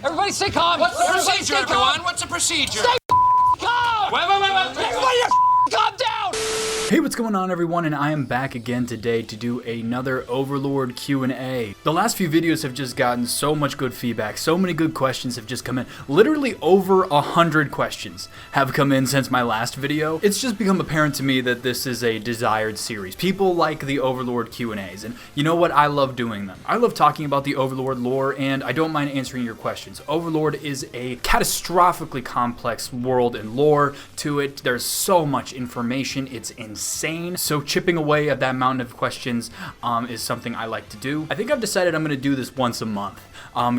Everybody stay calm. What's the procedure, everyone? What's the procedure? Stay calm. Wait. Everybody calm down. Hey, what's going on, everyone? And I am back again today to do another Overlord Q&A. The last few videos have just gotten so much good feedback. So many good questions have just come in. Literally over 100 questions have come in since my last video. It's just become apparent to me that this is a desired series. People like the Overlord Q&As, and you know what? I love doing them. I love talking about the Overlord lore, and I don't mind answering your questions. Overlord is a catastrophically complex world and lore to it. There's so much information. It's insane. So chipping away at that mountain of questions is something I like to do. I think I've decided I'm going to do this once a month.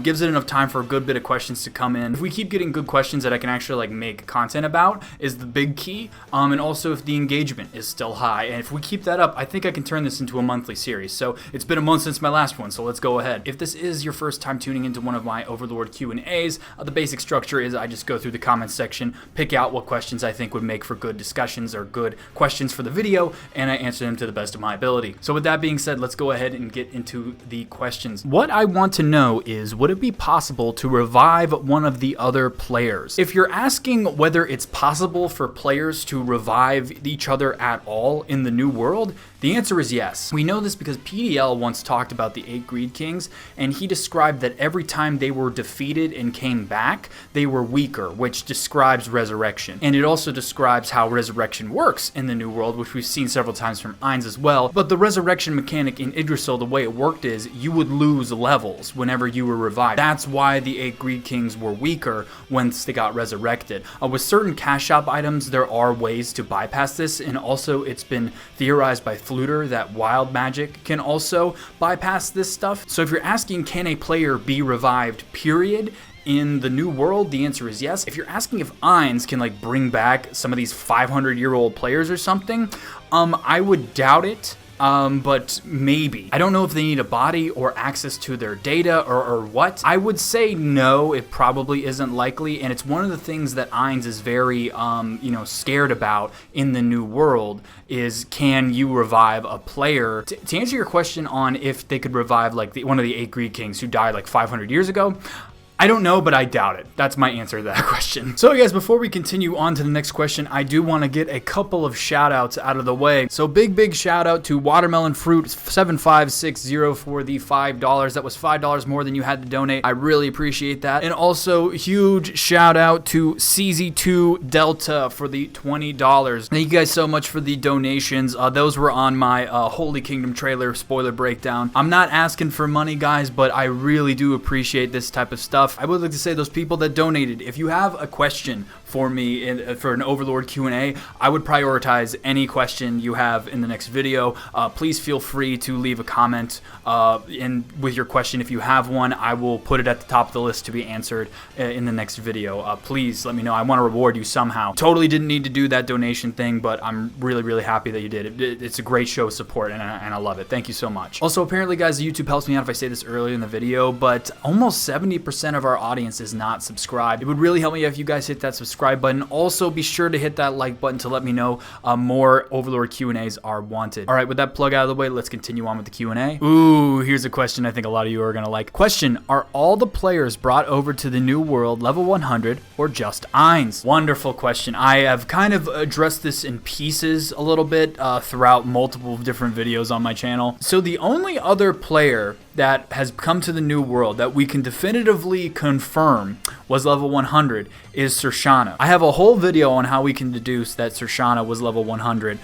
Gives it enough time for a good bit of questions to come in. If we keep getting good questions that I can actually make content about is the big key. And also if the engagement is still high. And if we keep that up, I think I can turn this into a monthly series. So it's been a month since my last one, so let's go ahead. If this is your first time tuning into one of my Overlord Q&As, the basic structure is I just go through the comments section, pick out what questions I think would make for good discussions or good questions for the video, and I answer them to the best of my ability. So with that being said, let's go ahead and get into the questions. What I want to know is, would it be possible to revive one of the other players? If you're asking whether it's possible for players to revive each other at all in the new world, the answer is yes. We know this because PDL once talked about the 8 Greed Kings, and he described that every time they were defeated and came back, they were weaker, which describes resurrection. And it also describes how resurrection works in the new world, which we've seen several times from Ainz as well. But the resurrection mechanic in Yggdrasil, the way it worked is you would lose levels whenever you were revived. That's why the 8 Greed Kings were weaker once they got resurrected. With certain cash shop items, there are ways to bypass this, and also it's been theorized by Fluter that wild magic can also bypass this stuff. So if you're asking, can a player be revived, period, in the new world, the answer is yes. If you're asking if Ainz can bring back some of these 500-year-old players or something, I would doubt it. But maybe. I don't know if they need a body or access to their data or what. I would say no, it probably isn't likely, and it's one of the things that Ainz is very, scared about in the new world is, can you revive a player? To answer your question on if they could revive one of the 8 Greed Kings who died 500 years ago, I don't know, but I doubt it. That's my answer to that question. So guys, before we continue on to the next question, I do want to get a couple of shout outs out of the way. So big shout out to Watermelon Fruit 7560 for the $5. That was $5 more than you had to donate. I really appreciate that. And also huge shout out to CZ2 Delta for the $20. Thank you guys so much for the donations. Those were on my Holy Kingdom trailer spoiler breakdown. I'm not asking for money, guys, but I really do appreciate this type of stuff. I would like to say those people that donated, if you have a question for me for an Overlord Q&A, I would prioritize any question you have in the next video. Please feel free to leave a comment with your question. If you have one, I will put it at the top of the list to be answered in the next video. Please let me know. I want to reward you somehow. Totally didn't need to do that donation thing, but I'm really happy that you did it. It's a great show of support, and I love it. Thank you so much. Also, apparently, guys, YouTube helps me out if I say this earlier in the video, but almost 70% of our audience is not subscribed. It would really help me if you guys hit that subscribe button. Also, be sure to hit that like button to let me know more Overlord Q&As are wanted. All right, with that plug out of the way, let's continue on with the Q&A. Ooh, here's a question I think a lot of you are going to like. Question, are all the players brought over to the new world level 100 or just Ainz? Wonderful question. I have kind of addressed this in pieces a little bit throughout multiple different videos on my channel. So the only other player that has come to the new world that we can definitively confirm was level 100 is Cershana. I have a whole video on how we can deduce that Cershana was level 100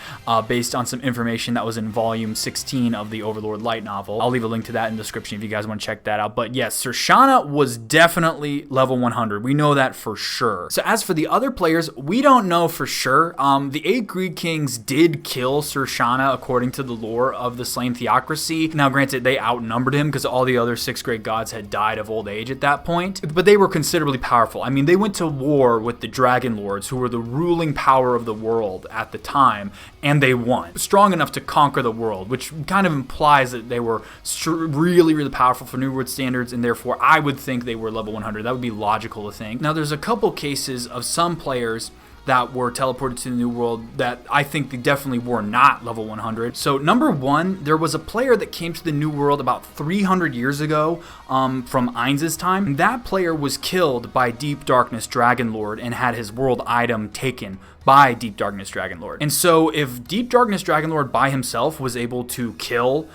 based on some information that was in volume 16 of the Overlord light novel. I'll leave a link to that in the description if you guys want to check that out. But yes, Cershana was definitely level 100. We know that for sure. So as for the other players, we don't know for sure. The 8 Greed Kings did kill Cershana according to the lore of the Slain Theocracy. Now granted, they outnumbered him because all the other 6 great gods had died of old age at that point, but they were considerably powerful. I mean, they went to war with the Dragon Lords, who were the ruling power of the world at the time, and they won. Strong enough to conquer the world, which kind of implies that they were really powerful for New World standards, and therefore I would think they were level 100. That would be logical to think. Now, there's a couple cases of some players that were teleported to the New World that I think they definitely were not level 100. So number one, there was a player that came to the New World about 300 years ago from Ainz's time. And that player was killed by Deep Darkness Dragonlord and had his world item taken by Deep Darkness Dragonlord. And so if Deep Darkness Dragonlord by himself was able to kill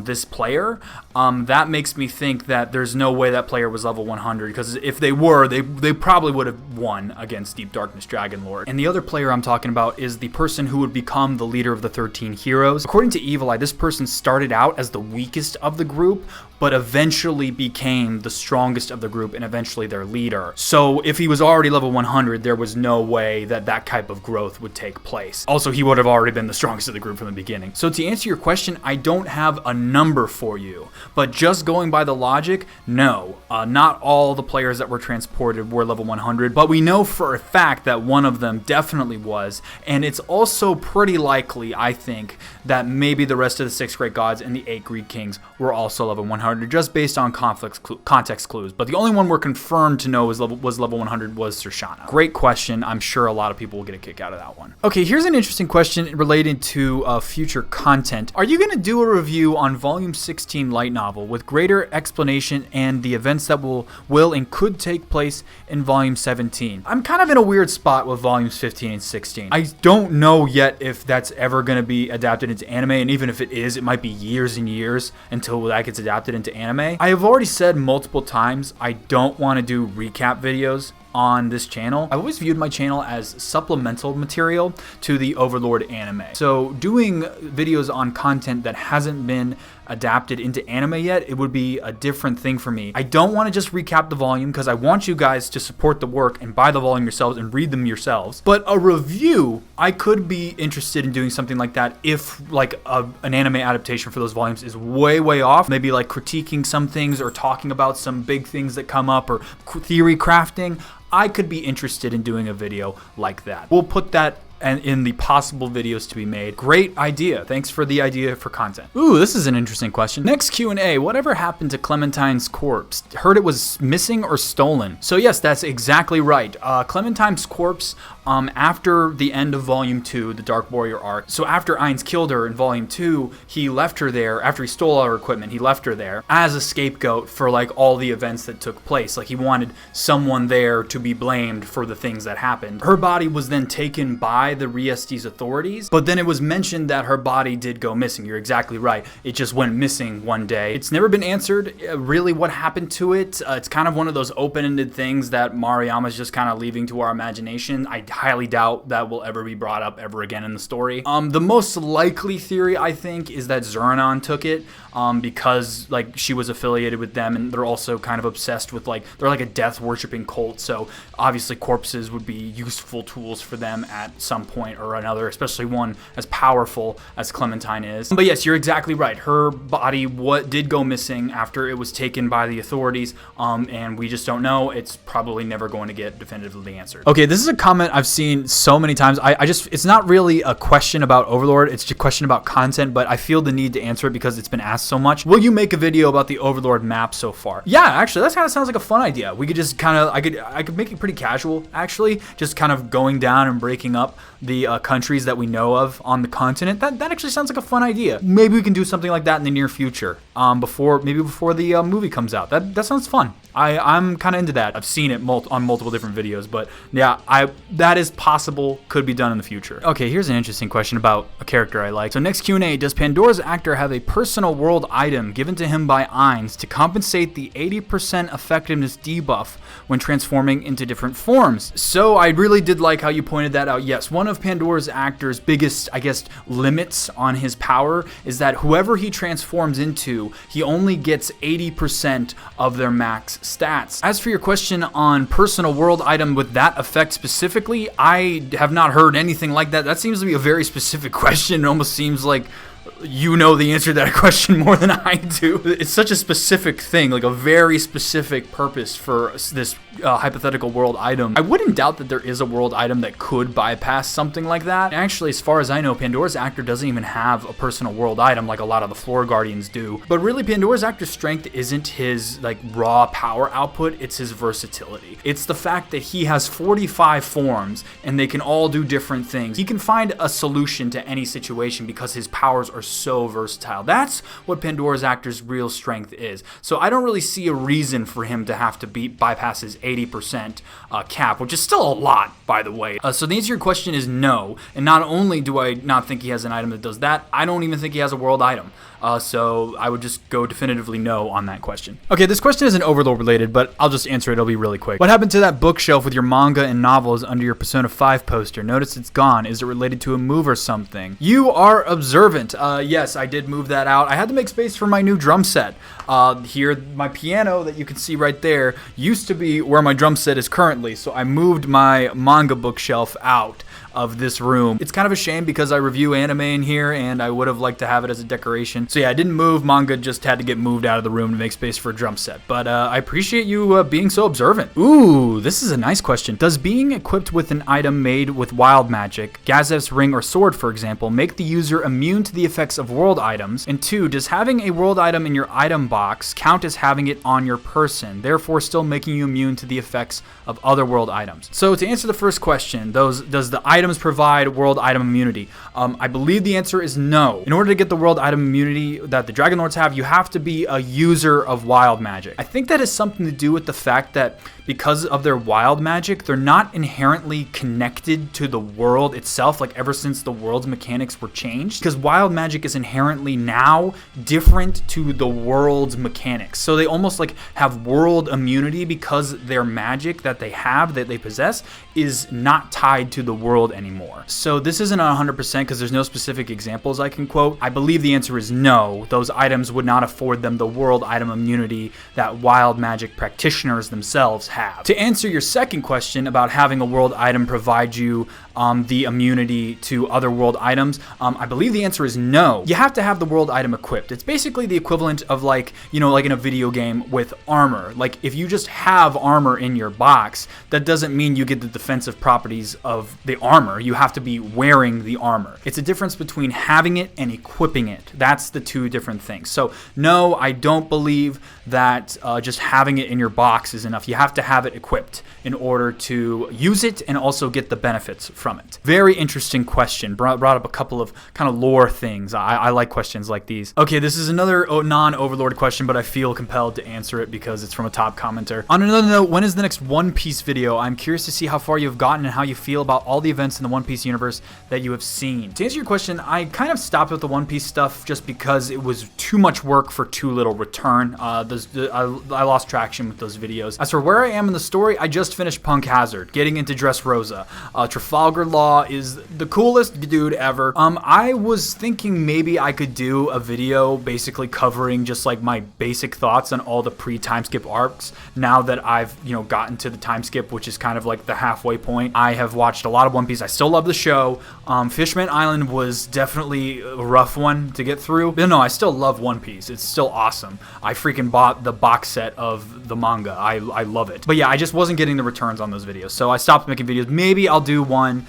this player, that makes me think that there's no way that player was level 100, because if they were, they probably would have won against Deep Darkness Dragonlord. And the other player I'm talking about is the person who would become the leader of the 13 heroes. According to Evil Eye, this person started out as the weakest of the group, but eventually became the strongest of the group and eventually their leader. So if he was already level 100, there was no way that that type of growth would take place. Also, he would have already been the strongest of the group from the beginning. So to answer your question, I don't have a number for you, but just going by the logic, no, not all the players that were transported were level 100, but we know for a fact that one of them definitely was, and it's also pretty likely, I think, that maybe the rest of the 6 great gods and the 8 Greek kings were also level 100. Just based on context clues. But the only one we're confirmed to know was level 100 was Cershana. Great question. I'm sure a lot of people will get a kick out of that one. Okay, here's an interesting question related to future content. Are you going to do a review on Volume 16 light novel with greater explanation and the events that will and could take place in Volume 17? I'm kind of in a weird spot with Volumes 15 and 16. I don't know yet if that's ever going to be adapted into anime, and even if it is, it might be years and years until that gets adapted into anime. I have already said multiple times I don't want to do recap videos on this channel. I've always viewed my channel as supplemental material to the Overlord anime. So doing videos on content that hasn't been adapted into anime yet, it would be a different thing for me. I don't want to just recap the volume because I want you guys to support the work and buy the volume yourselves and read them yourselves. But a review, I could be interested in doing something like that if like an anime adaptation for those volumes is way off. Maybe like critiquing some things or talking about some big things that come up or theory crafting. I could be interested in doing a video like that. We'll put that and in the possible videos to be made. Great idea. Thanks for the idea for content. Ooh, this is an interesting question. Next Q&A, whatever happened to Clementine's corpse? Heard it was missing or stolen. So yes, that's exactly right. Clementine's corpse, after the end of Volume 2, the Dark Warrior arc, so after Ainz killed her in Volume 2, he left her there. After he stole all her equipment, he left her there as a scapegoat for like all the events that took place. Like he wanted someone there to be blamed for the things that happened. Her body was then taken by the Riestes authorities, but then it was mentioned that her body did go missing. You're exactly right. It just went missing one day. It's never been answered really what happened to it. It's kind of one of those open-ended things that Maruyama's just kind of leaving to our imagination. I highly doubt that will ever be brought up ever again in the story. The most likely theory, I think, is that Zuranon took it because like she was affiliated with them, and they're also kind of obsessed with like, they're like a death worshipping cult, so obviously corpses would be useful tools for them at some point or another, especially one as powerful as Clementine is. But yes, you're exactly right. Her body did go missing after it was taken by the authorities, and we just don't know. It's probably never going to get definitively answered. Okay, this is a comment I've seen so many times. It's not really a question about Overlord, it's just a question about content, but I feel the need to answer it because it's been asked so much. Will you make a video about the Overlord map so far? Yeah, actually, that kind of sounds like a fun idea. We could just kind of, I could make it pretty casual, actually, just kind of going down and breaking up the countries that we know of on the continent. That actually sounds like a fun idea. Maybe we can do something like that in the near future, before the movie comes out. That sounds fun. I'm kind of into that. I've seen it on multiple different videos, but yeah, that is possible, could be done in the future. Okay, here's an interesting question about a character I like. So next Q&A, does Pandora's actor have a personal world item given to him by Ainz to compensate the 80% effectiveness debuff when transforming into different forms? So I really did like how you pointed that out. Yes, one of Pandora's actor's biggest, I guess, limits on his power is that whoever he transforms into, he only gets 80% of their max stats. As for your question on personal world item with that effect specifically, I have not heard anything like that. That seems to be a very specific question. It almost seems like you know the answer to that question more than I do. It's such a specific thing, like a very specific purpose for this hypothetical world item. I wouldn't doubt that there is a world item that could bypass something like that. Actually, as far as I know, Pandora's actor doesn't even have a personal world item like a lot of the Floor Guardians do. But really, Pandora's actor's strength isn't his like raw power output, it's his versatility. It's the fact that he has 45 forms and they can all do different things. He can find a solution to any situation because his powers are so versatile. That's what Pandora's actor's real strength is. So I don't really see a reason for him to have to bypass his 80% cap, which is still a lot, by the way. So the answer to your question is no. And not only do I not think he has an item that does that, I don't even think he has a world item. So I would just go definitively no on that question. Okay, this question isn't Overlord related, but I'll just answer it. It'll be really quick. What happened to that bookshelf with your manga and novels under your Persona 5 poster? Notice it's gone. Is it related to a move or something? You are observant. Yes, I did move that out. I had to make space for my new drum set. Here, my piano that you can see right there used to be where my drum set is currently, so I moved my manga bookshelf out of this room. It's kind of a shame because I review anime in here and I would have liked to have it as a decoration. So yeah, I didn't move. Manga just had to get moved out of the room to make space for a drum set. But I appreciate you being so observant. Ooh, this is a nice question. Does being equipped with an item made with wild magic, Gazev's ring or sword for example, make the user immune to the effects of world items? And 2, does having a world item in your item box count as having it on your person, therefore still making you immune to the effects of other world items? So to answer the first question, does the items provide world item immunity? I believe the answer is no. In order to get the world item immunity that the Dragon Lords have, you have to be a user of wild magic. I think that has something to do with the fact that because of their wild magic, they're not inherently connected to the world itself, like ever since the world's mechanics were changed, because wild magic is inherently now different to the world's mechanics. So they almost like have world immunity because their magic that they have, that they possess, is not tied to the world anymore. So this isn't 100% because there's no specific examples I can quote. I believe the answer is no. Those items would not afford them the world item immunity that wild magic practitioners themselves have. To answer your second question about having a world item provide you the immunity to other world items, I believe the answer is no. You have to have the world item equipped. It's basically the equivalent of like, you know, like in a video game with armor. Like if you just have armor in your box, that doesn't mean you get the defensive properties of the armor. You have to be wearing the armor. It's a difference between having it and equipping it. That's the two different things. So no, I don't believe that just having it in your box is enough. You have to have it equipped in order to use it and also get the benefits from it. Very interesting question. Brought up a couple of kind of lore things. I like questions like these. Okay, this is another non-Overlord question, but I feel compelled to answer it because it's from a top commenter. On another note, when is the next One Piece video? I'm curious to see how far you've gotten and how you feel about all the events in the One Piece universe that you have seen. To answer your question, I kind of stopped with the One Piece stuff just because it was too much work for too little return. I lost traction with those videos. As for where I am in the story, I just finished Punk Hazard, getting into Dressrosa. Trafalgar Law is the coolest dude ever. I was thinking maybe I could do a video basically covering just like my basic thoughts on all the pre-time skip arcs now that I've, you know, gotten to the time skip, which is kind of like the halfway point. I have watched a lot of One Piece. I still love the show. Fishman Island was definitely a rough one to get through. But no, I still love One Piece. It's still awesome. I freaking bought the box set of the manga. I love it. But yeah, I just wasn't getting the returns on those videos. So I stopped making videos. Maybe I'll do one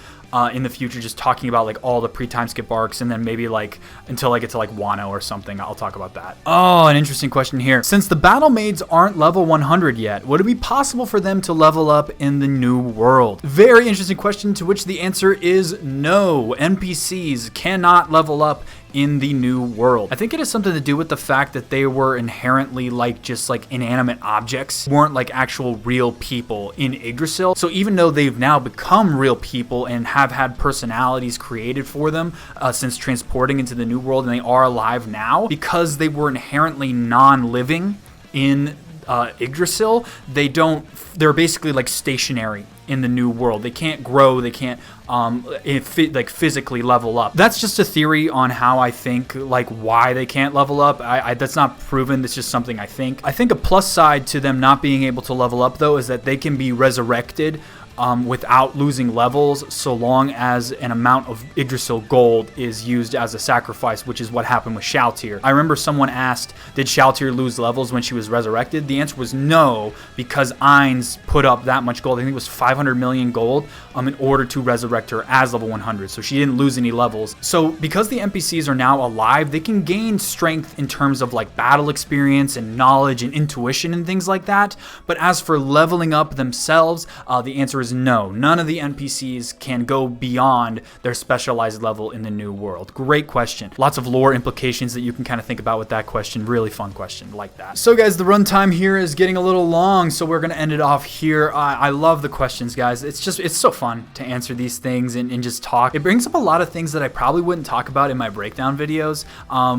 in the future just talking about like all the pre-time skip arcs, and then maybe like until I get to like Wano or something, I'll talk about that. Oh, an interesting question here. Since the battle maids aren't level 100 yet, would it be possible for them to level up in the new world? Very interesting question, to which the answer is no. NPCs cannot level up in the new world. I think it has something to do with the fact that they were inherently like just like inanimate objects, weren't like actual real people in Yggdrasil. So even though they've now become real people and have had personalities created for them since transporting into the new world, and they are alive now, because they were inherently non-living in Yggdrasil, they're basically like stationary in the new world. They can't grow, they can't like physically level up. That's just a theory on how I think, like why they can't level up. That's not proven, that's just something I think. I think a plus side to them not being able to level up though is that they can be resurrected without losing levels, so long as an amount of Yggdrasil gold is used as a sacrifice, which is what happened with Shoutouts. I remember someone asked, did Shoutouts lose levels when she was resurrected? The answer was no, because Ainz put up that much gold. I think it was 500 million gold in order to resurrect her as level 100, so she didn't lose any levels. So because the NPCs are now alive, they can gain strength in terms of like battle experience and knowledge and intuition and things like that. But as for leveling up themselves, the answer is no. None of the NPCs can go beyond their specialized level in the new world. Great question. Lots of lore implications that you can kind of think about with that question. Really fun question, like that. So guys, the runtime here is getting a little long, so we're gonna end it off here. I love the questions, guys. It's so fun to answer these things and just talk. It brings up a lot of things that I probably wouldn't talk about in my breakdown videos.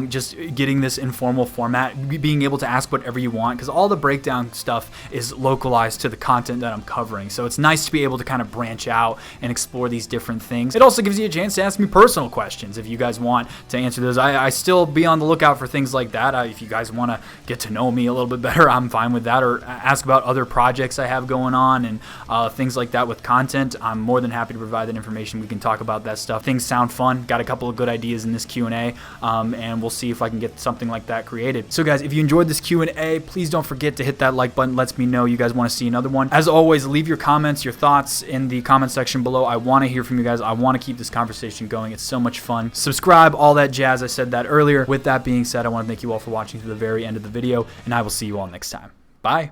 Just getting this informal format, being able to ask whatever you want, because all the breakdown stuff is localized to the content that I'm covering. So it's nice to be able to kind of branch out and explore these different things. It also gives you a chance to ask me personal questions if you guys want to answer those. I still be on the lookout for things like that. If you guys want to get to know me a little bit better, I'm fine with that. Or ask about other projects I have going on and things like that with content. I'm more than happy to provide that information. We can talk about that stuff. Things sound fun. Got a couple of good ideas in this Q&A, and we'll see if I can get something like that created. So guys, if you enjoyed this Q&A, please don't forget to hit that like button. Lets me know you guys want to see another one. As always, leave your comments, your thoughts in the comment section below. I want to hear from you guys. I want to keep this conversation going. It's so much fun. Subscribe, all that jazz. I said that earlier. With that being said, I want to thank you all for watching to the very end of the video, and I will see you all next time. Bye.